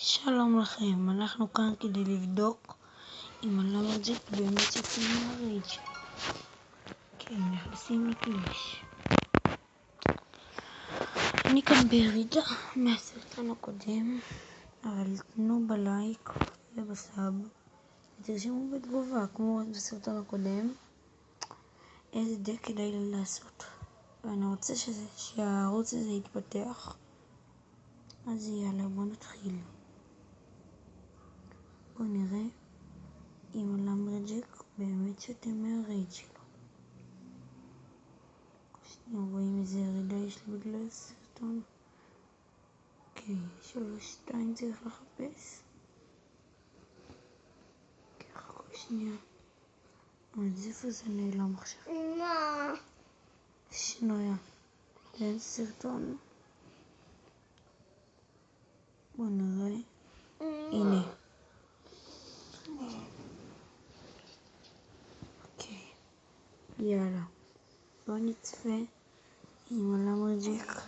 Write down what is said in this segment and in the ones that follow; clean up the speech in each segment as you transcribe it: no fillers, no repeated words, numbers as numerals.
שלום לכם, אנחנו כאן כדי לבדוק אם הלמברג'ק באמת יוצא מהרייג' שלו. כן, נכנסים לפלאש. אני כאן בירידה מהסרטון הקודם, אבל תנו בלייק ובסאב ותרשמו בתגובה, כמו בסרטון הקודם, איזה דק כדאי לי לעשות. ואני רוצה שהערוץ הזה יתפתח, אז יאללה, בוא נתחיל. בוא נראה אם הלמברג'ק באמת שותה מהרייג' שלו. שנייה, רואים איזה ירידה יש לי בגלל הסרטון. אוקיי, 3-2 צריך לחפש. חכו שנייה. אז איפה זה נעלם עכשיו? שנייה. אין סרטון. בוא נראה. הנה. אוקיי. יאללה. בוא נצפה עם הלמברג'ק.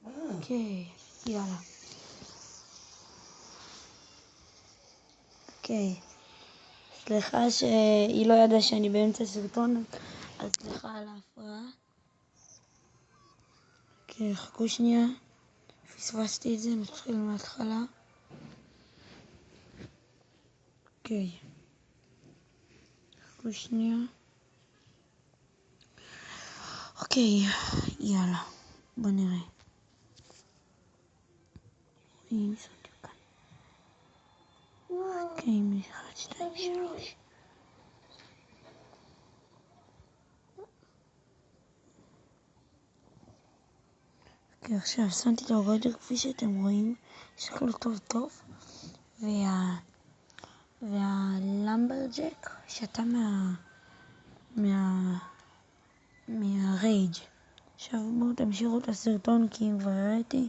אוקיי, יאללה. אוקיי. סליחה שהיא לא ידעה שאני באמצע סרטון, אז סליחה על ההפרעה. אוקיי, חכו שנייה. פספסתי את זה, נתחיל מההתחלה. אוקיי. חכו שנייה. אוקיי, יאללה. בוא נראה. רואים סרטון כאן. אוקיי, 1, 2, 3. אוקיי, עכשיו שמתי את הריידר כפי שאתם רואים. שקלו טוב. והלמברג'ק שתה מהרייג'. עכשיו בואו תמשיכו את הסרטון כי אם כבר הראיתי.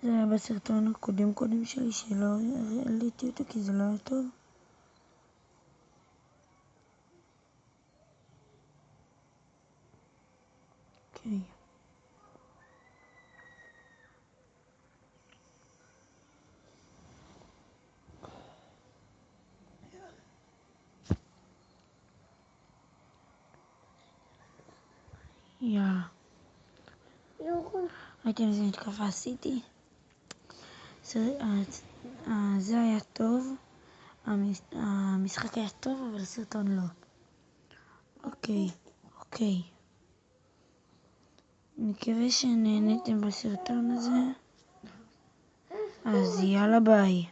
זה היה בסרטון הקודם שלי שלא העליתי אותו כי זה לא היה טוב. אוקיי. יאללה. ראיתם איזה מתקפה עשיתי? זה היה טוב. המשחק היה טוב אבל הסרטון לא. אוקיי. מקווה שנהניתם בסרטון הזה. אז יאללה ביי.